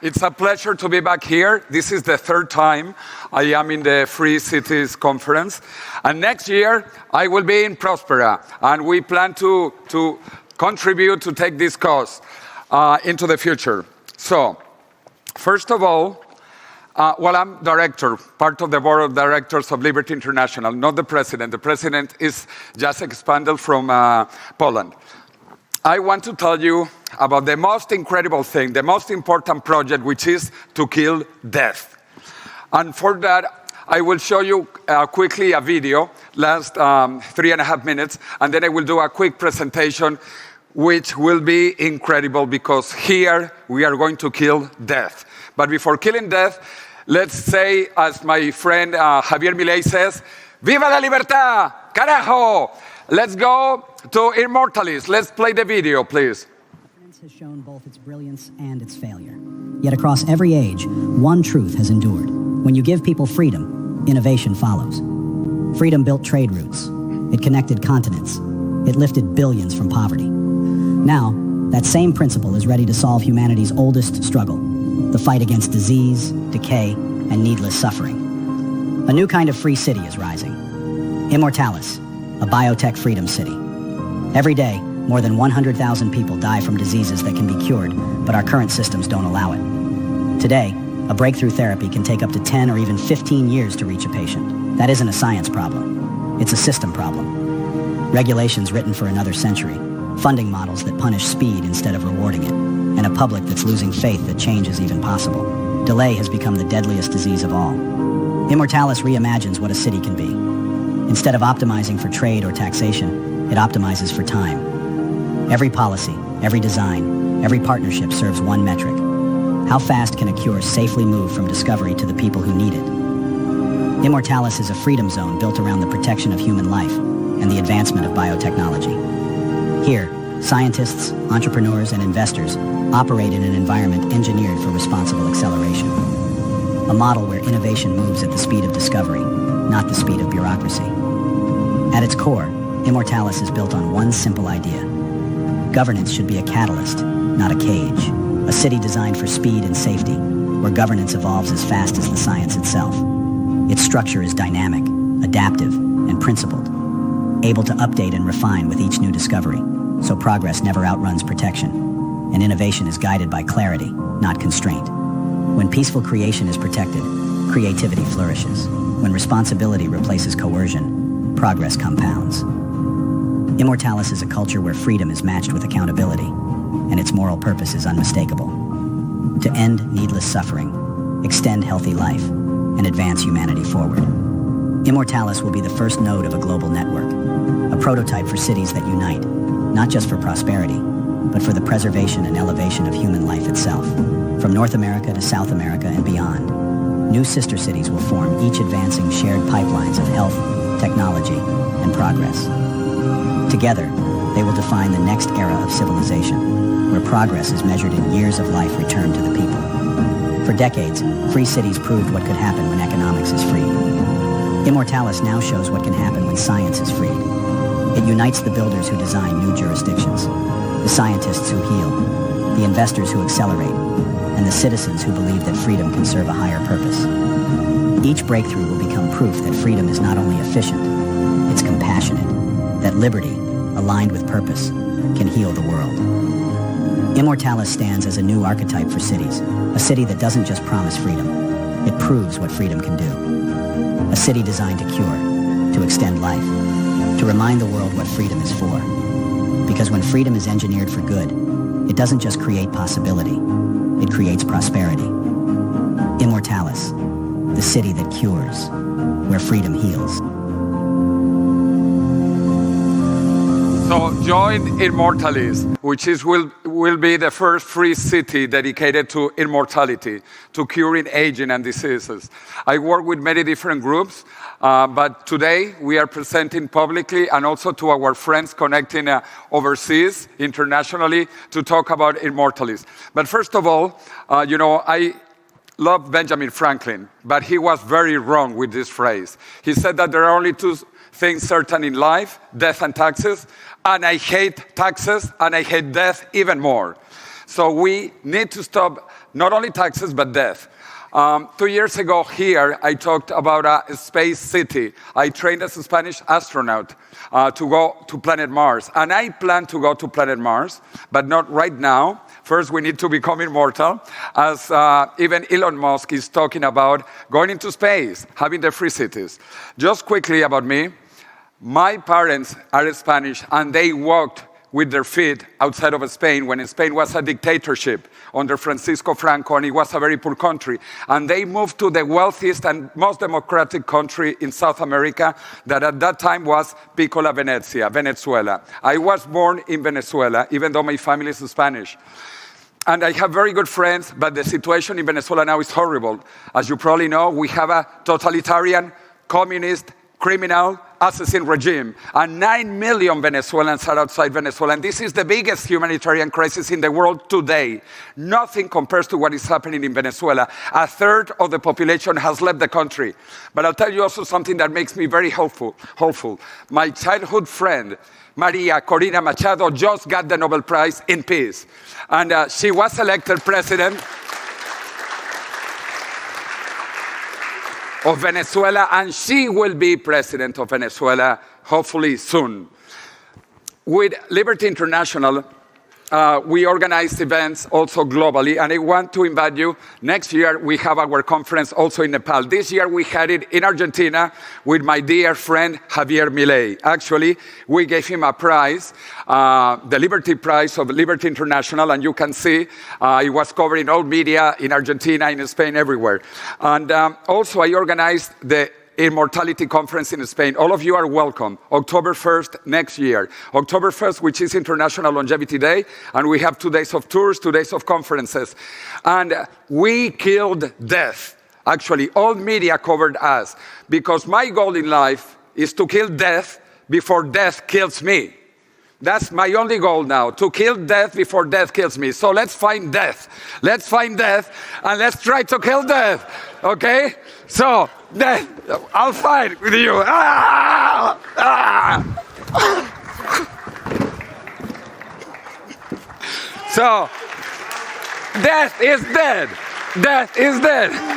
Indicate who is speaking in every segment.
Speaker 1: It's a pleasure to be back here. This is the third time I am in the Free Cities Conference. And next year, I will be in Prospera. And we plan to contribute to take this cause into the future. So, first of all, I'm director, part of the board of directors of Liberty International, not the president. The president is José Expandel from Poland. I want to tell you about the most incredible thing, the most important project, which is to kill death. And for that, I will show you quickly a video, last 3.5 minutes, and then I will do a quick presentation, which will be incredible because here we are going to kill death. But before killing death, let's say, as my friend Javier Milei says, ¡Viva la libertad! ¡Carajo! Let's go to Immortalis. Let's play the video, please.
Speaker 2: Science has shown both its brilliance and its failure. Yet across every age, one truth has endured. When you give people freedom, innovation follows. Freedom built trade routes. It connected continents. It lifted billions from poverty. Now, that same principle is ready to solve humanity's oldest struggle, the fight against disease, decay, and needless suffering. A new kind of free city is rising. Immortalis, a biotech freedom city. Every day, more than 100,000 people die from diseases that can be cured, but our current systems don't allow it. Today, a breakthrough therapy can take up to 10 or even 15 years to reach a patient. That isn't a science problem. It's a system problem. Regulations written for another century, funding models that punish speed instead of rewarding it, and a public that's losing faith that change is even possible. Delay has become the deadliest disease of all. Immortalis reimagines what a city can be. Instead of optimizing for trade or taxation, it optimizes for time. Every policy, every design, every partnership serves one metric. How fast can a cure safely move from discovery to the people who need it? Immortalis is a freedom zone built around the protection of human life and the advancement of biotechnology. Here, scientists, entrepreneurs, and investors operate in an environment engineered for responsible acceleration. A model where innovation moves at the speed of discovery, not the speed of bureaucracy. At its core, Immortalis is built on one simple idea. Governance should be a catalyst, not a cage. A city designed for speed and safety, where governance evolves as fast as the science itself. Its structure is dynamic, adaptive, and principled, able to update and refine with each new discovery, so progress never outruns protection, and innovation is guided by clarity, not constraint. When peaceful creation is protected, creativity flourishes. When responsibility replaces coercion, progress compounds. Immortalis is a culture where freedom is matched with accountability, and its moral purpose is unmistakable. To end needless suffering, extend healthy life, and advance humanity forward. Immortalis will be the first node of a global network, a prototype for cities that unite, not just for prosperity, but for the preservation and elevation of human life itself. From North America to South America and beyond, new sister cities will form, each advancing shared pipelines of health, technology, and progress. Together, they will define the next era of civilization, where progress is measured in years of life returned to the people. For decades, free cities proved what could happen when economics is freed. Immortalis now shows what can happen when science is freed. It unites the builders who design new jurisdictions, the scientists who heal, the investors who accelerate, and the citizens who believe that freedom can serve a higher purpose. Each breakthrough will become proof that freedom is not only efficient, it's compassionate, that liberty, aligned with purpose, can heal the world. Immortalis stands as a new archetype for cities, a city that doesn't just promise freedom, it proves what freedom can do. A city designed to cure, to extend life, to remind the world what freedom is for. Because when freedom is engineered for good, it doesn't just create possibility, it creates prosperity. Immortalis, the city that cures, where freedom heals.
Speaker 1: So join Immortalis, which will be the first free city dedicated to immortality, to curing aging and diseases. I work with many different groups, but today we are presenting publicly and also to our friends connecting overseas, internationally, to talk about Immortalis. But first of all, I love Benjamin Franklin, but he was very wrong with this phrase. He said that there are only two things certain in life, death and taxes, and I hate taxes and I hate death even more. So we need to stop not only taxes, but death. 2 years ago here, I talked about a space city. I trained as a Spanish astronaut to go to planet Mars. And I plan to go to planet Mars, but not right now. First, we need to become immortal, as even Elon Musk is talking about going into space, having the free cities. Just quickly about me, my parents are Spanish, and they walked with their feet outside of Spain when Spain was a dictatorship under Francisco Franco, and it was a very poor country. And they moved to the wealthiest and most democratic country in South America that at that time was Piccola Venezia, Venezuela. I was born in Venezuela, even though my family is Spanish. And I have very good friends, but the situation in Venezuela now is horrible. As you probably know, we have a totalitarian, communist, criminal, assassin regime. And 9 million Venezuelans are outside Venezuela. And this is the biggest humanitarian crisis in the world today. Nothing compares to what is happening in Venezuela. A third of the population has left the country. But I'll tell you also something that makes me very hopeful. My childhood friend, Maria Corina Machado, just got the Nobel Prize in Peace. And she was elected president of Venezuela, and she will be president of Venezuela, hopefully soon. With Liberty International, we organize events also globally, and I want to invite you. Next year, we have our conference also in Nepal. This year, we had it in Argentina with my dear friend, Javier Milei. Actually, we gave him a prize, the Liberty Prize of Liberty International, and you can see it was covered in all media in Argentina, in Spain, everywhere. And also, I organized the Immortality Conference in Spain. All of you are welcome. October 1st next year. October 1st, which is International Longevity Day, and we have 2 days of tours, 2 days of conferences. And we killed death. Actually, all media covered us, because my goal in life is to kill death before death kills me. That's my only goal now, to kill death before death kills me. So let's find death. Let's find death, and let's try to kill death. Okay? So, death, I'll fight with you. So, death is dead. Death is dead.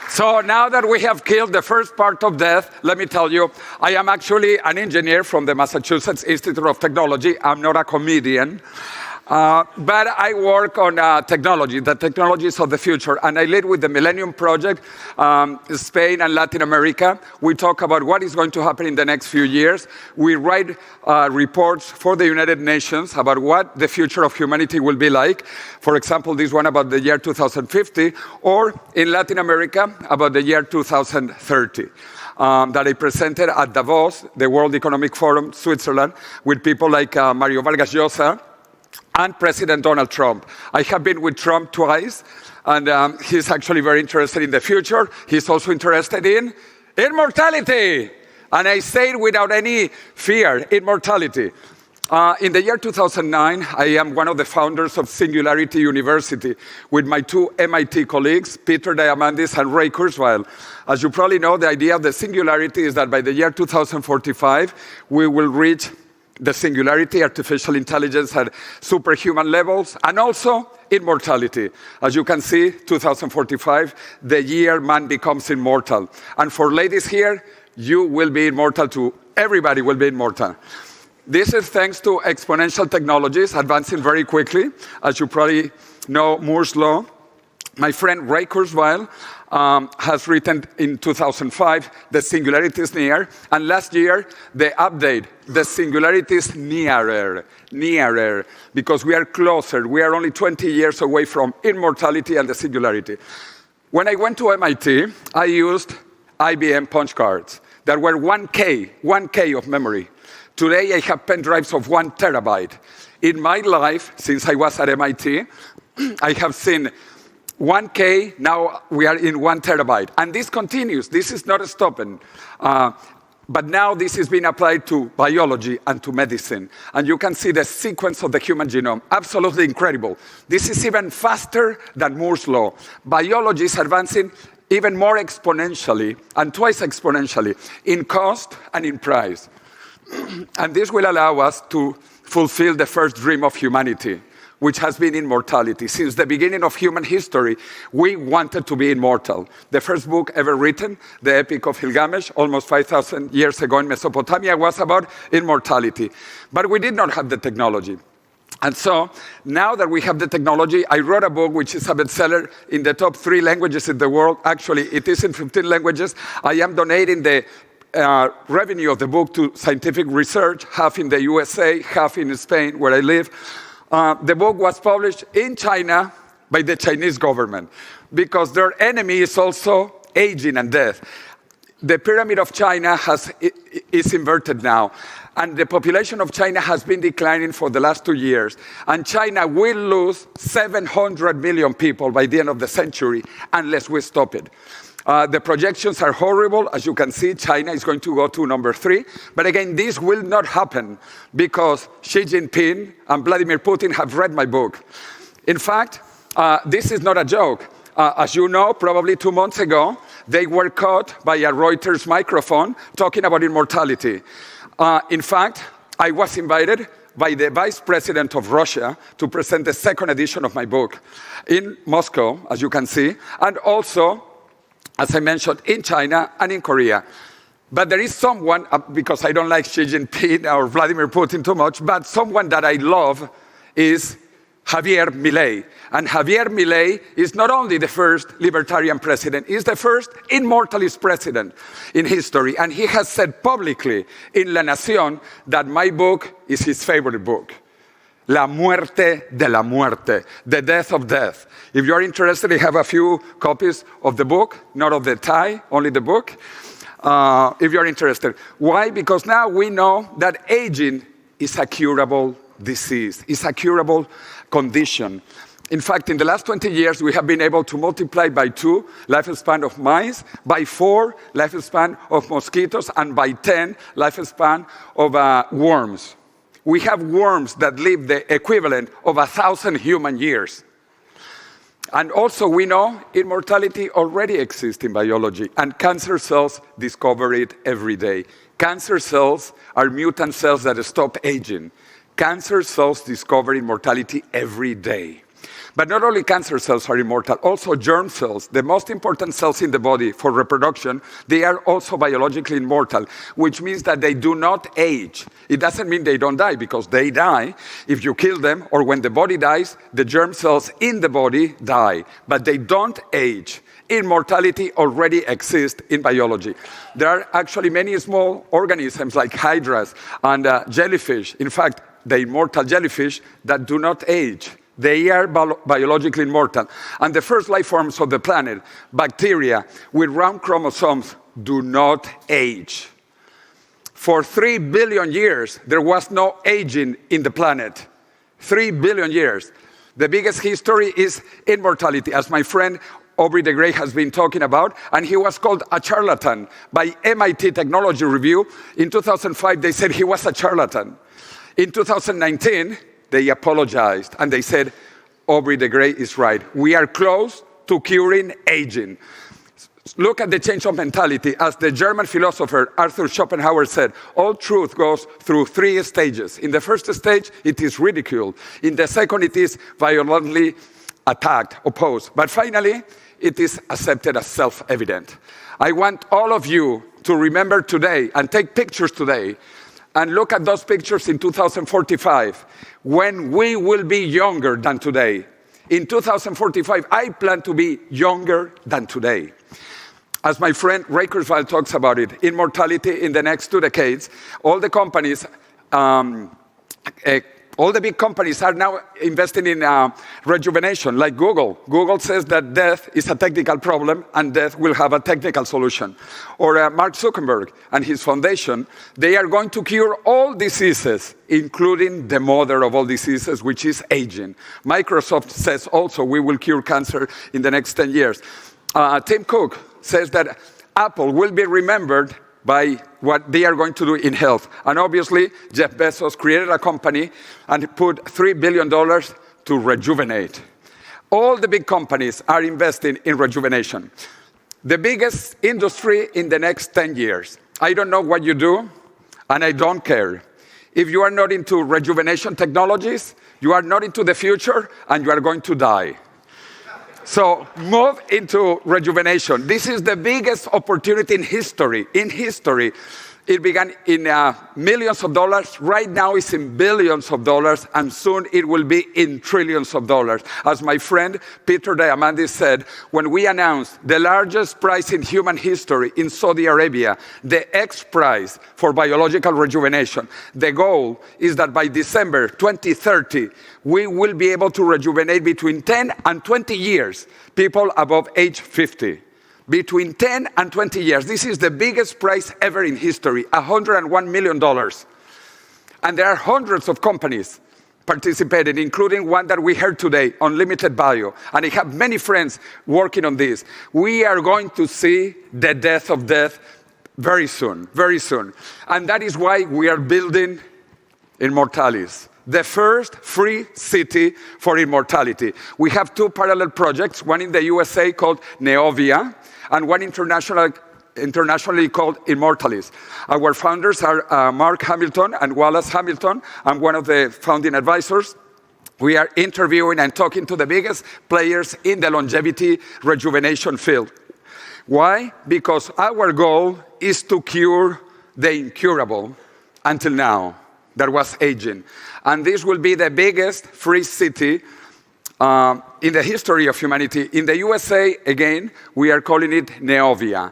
Speaker 1: So now that we have killed the first part of death, let me tell you, I am actually an engineer from the Massachusetts Institute of Technology. I'm not a comedian. But I work on technology, the technologies of the future. And I lead with the Millennium Project, Spain and Latin America. We talk about what is going to happen in the next few years. We write reports for the United Nations about what the future of humanity will be like. For example, this one about the year 2050, or in Latin America, about the year 2030. That I presented at Davos, the World Economic Forum, Switzerland, with people like Mario Vargas Llosa, and President Donald Trump. I have been with Trump twice, and he's actually very interested in the future. He's also interested in immortality. And I say it without any fear, immortality. In the year 2009, I am one of the founders of Singularity University with my 2 MIT colleagues, Peter Diamandis and Ray Kurzweil. As you probably know, the idea of the singularity is that by the year 2045, we will reach the singularity, artificial intelligence at superhuman levels, and also immortality. As you can see, 2045, the year man becomes immortal. And for ladies here, you will be immortal too. Everybody will be immortal. This is thanks to exponential technologies advancing very quickly. As you probably know, Moore's Law. My friend Ray Kurzweil has written in 2005, the singularity is near, and last year, the update, the singularity is nearer, because we are closer. We are only 20 years away from immortality and the singularity. When I went to MIT, I used IBM punch cards that were 1K of memory. Today, I have pen drives of 1 terabyte. In my life, since I was at MIT, I have seen 1K, now we are in 1 terabyte. And this continues. This is not stopping. But now this is being applied to biology and to medicine. And you can see the sequence of the human genome. Absolutely incredible. This is even faster than Moore's Law. Biology is advancing even more exponentially and twice exponentially in cost and in price. And this will allow us to fulfill the first dream of humanity, which has been immortality. Since the beginning of human history, we wanted to be immortal. The first book ever written, the Epic of Gilgamesh, almost 5,000 years ago in Mesopotamia, was about immortality. But we did not have the technology. And so, now that we have the technology, I wrote a book which is a bestseller in the top 3 languages in the world. Actually, it is in 15 languages. I am donating the revenue of the book to scientific research, half in the USA, half in Spain, where I live. The book was published in China by the Chinese government because their enemy is also aging and death. The pyramid of China is inverted now, and the population of China has been declining for the last 2 years. And China will lose 700 million people by the end of the century unless we stop it. The projections are horrible. As you can see, China is going to go to number 3. But again, this will not happen because Xi Jinping and Vladimir Putin have read my book. In fact, this is not a joke. As you know, probably 2 months ago, they were caught by a Reuters microphone talking about immortality. In fact, I was invited by the vice president of Russia to present the second edition of my book in Moscow, as you can see, and also, as I mentioned, in China and in Korea. But there is someone, because I don't like Xi Jinping or Vladimir Putin too much, but someone that I love is Javier Milei. And Javier Milei is not only the first libertarian president, he's the first immortalist president in history. And he has said publicly in La Nación that my book is his favorite book. La muerte de la muerte, the death of death. If you're interested, I have a few copies of the book, not of the tie, only the book, if you're interested. Why? Because now we know that aging is a curable disease, it's a curable condition. In fact, in the last 20 years, we have been able to multiply by 2 lifespan of mice, by 4 lifespan of mosquitoes, and by 10 lifespan of worms. We have worms that live the equivalent of 1,000 human years. And also we know immortality already exists in biology, and cancer cells discover it every day. Cancer cells are mutant cells that stop aging. Cancer cells discover immortality every day. But not only cancer cells are immortal, also germ cells, the most important cells in the body for reproduction, they are also biologically immortal, which means that they do not age. It doesn't mean they don't die, because they die if you kill them, or when the body dies, the germ cells in the body die, but they don't age. Immortality already exists in biology. There are actually many small organisms like hydras and jellyfish, in fact, the immortal jellyfish, that do not age. They are biologically immortal. And the first life forms of the planet, bacteria with round chromosomes, do not age. For 3 billion years, there was no aging in the planet. 3 billion years. The biggest history is immortality, as my friend Aubrey de Grey has been talking about, and he was called a charlatan. By MIT Technology Review, in 2005, they said he was a charlatan. In 2019, they apologized, and they said, Aubrey de Grey is right. We are close to curing aging. Look at the change of mentality. As the German philosopher Arthur Schopenhauer said, all truth goes through 3 stages. In the first stage, it is ridiculed. In the second, it is violently attacked, opposed. But finally, it is accepted as self-evident. I want all of you to remember today and take pictures today and look at those pictures in 2045, when we will be younger than today. In 2045, I plan to be younger than today. As my friend Ray Kurzweil talks about it, immortality in the next 2 decades, all the companies, all the big companies are now investing in rejuvenation, like Google. Google says that death is a technical problem and death will have a technical solution. Or Mark Zuckerberg and his foundation, they are going to cure all diseases, including the mother of all diseases, which is aging. Microsoft says also we will cure cancer in the next 10 years. Tim Cook says that Apple will be remembered by what they are going to do in health. And obviously, Jeff Bezos created a company and put $3 billion to rejuvenate. All the big companies are investing in rejuvenation. The biggest industry in the next 10 years. I don't know what you do. and I don't care. If you are not into rejuvenation technologies, you are not into the future, and you are going to die. So move into rejuvenation. This is the biggest opportunity in history. It began in millions of dollars. Right now it's in billions of dollars, and soon it will be in trillions of dollars. As my friend Peter Diamandis said, when we announced the largest prize in human history in Saudi Arabia, the X prize for biological rejuvenation, the goal is that by December 2030, we will be able to rejuvenate between 10 and 20 years people above age 50. Between 10 and 20 years. This is the biggest prize ever in history, $101 million. And there are hundreds of companies participating, including one that we heard today, Unlimited Bio. And I have many friends working on this. We are going to see the death of death very soon, very soon. And that is why we are building Immortalis, the first free city for immortality. We have two parallel projects, one in the USA called Neovia, and one internationally called Immortalis. Our founders are Mark Hamilton and Wallace Hamilton. I'm one of the founding advisors. We are interviewing and talking to the biggest players in the longevity rejuvenation field. Why? Because our goal is to cure the incurable until now. That was aging. And this will be the biggest free city in the history of humanity. In the USA, again, we are calling it Neovia.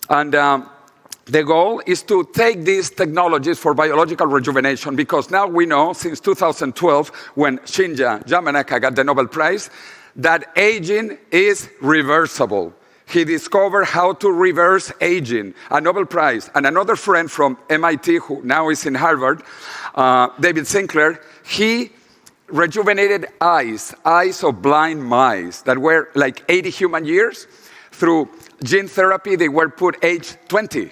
Speaker 1: And the goal is to take these technologies for biological rejuvenation, because now we know, since 2012, when Shinya Yamanaka got the Nobel Prize, that aging is reversible. He discovered how to reverse aging, a Nobel Prize. And another friend from MIT, who now is in Harvard, David Sinclair, he rejuvenated eyes of blind mice that were like 80 human years. Through gene therapy, they were put age 20.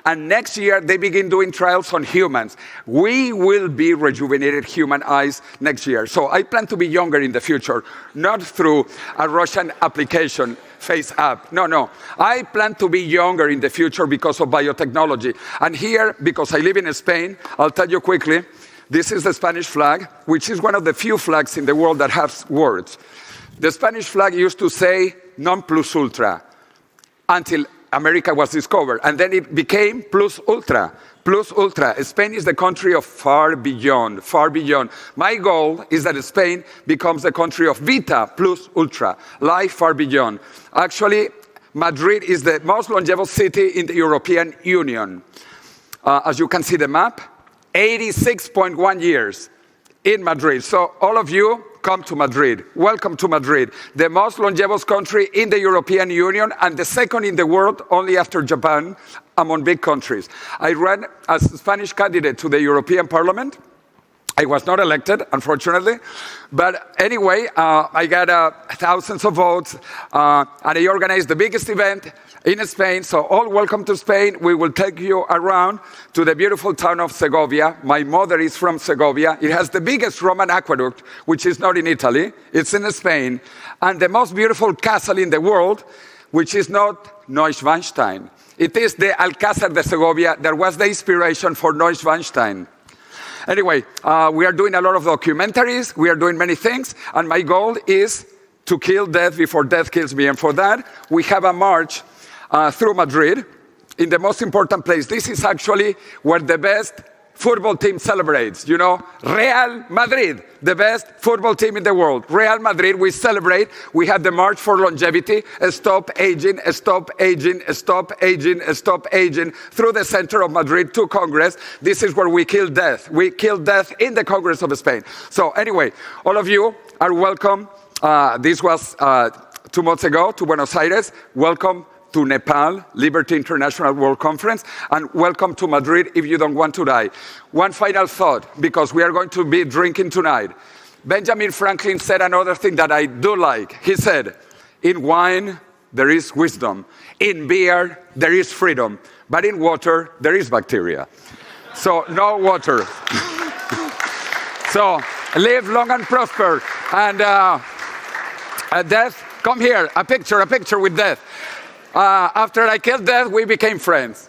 Speaker 1: And next year, they begin doing trials on humans. We will be rejuvenated human eyes next year. So I plan to be younger in the future, not through a Russian application, face up. No. I plan to be younger in the future because of biotechnology. And here, because I live in Spain, I'll tell you quickly, this is the Spanish flag, which is one of the few flags in the world that has words. The Spanish flag used to say non plus ultra until America was discovered. And then it became plus ultra. Plus ultra. Spain is the country of far beyond, far beyond. My goal is that Spain becomes the country of vita plus ultra, life far beyond. Actually, Madrid is the most longevous city in the European Union. As you can see the map, 86.1 years in Madrid. So all of you, come to Madrid. Welcome to Madrid, the most longevous country in the European Union and the second in the world, only after Japan, among big countries. I ran as a Spanish candidate to the European Parliament. I was not elected, unfortunately. But anyway, I got thousands of votes, and I organized the biggest event in Spain. So all welcome to Spain. We will take you around to the beautiful town of Segovia. My mother is from Segovia. It has the biggest Roman aqueduct, which is not in Italy. It's in Spain. And the most beautiful castle in the world, which is not Neuschwanstein. It is the Alcázar de Segovia that was the inspiration for Neuschwanstein. Anyway, we are doing a lot of documentaries. We are doing many things. And my goal is to kill death before death kills me. And for that, we have a march through Madrid in the most important place. This is actually where the best football team celebrates. You know, Real Madrid, the best football team in the world. Real Madrid, we celebrate. We have the March for Longevity. Stop aging, stop aging, stop aging, stop aging. Through the center of Madrid to Congress. This is where we kill death. We kill death in the Congress of Spain. So anyway, all of you are welcome. This was 2 months ago to Buenos Aires. Welcome to Nepal, Liberty International World Conference, and welcome to Madrid if you don't want to die. One final thought, because we are going to be drinking tonight. Benjamin Franklin said another thing that I do like. He said, in wine, there is wisdom. In beer, there is freedom. But in water, there is bacteria. So no water. So live long and prosper. And death, come here, a picture with death. After I killed death, we became friends.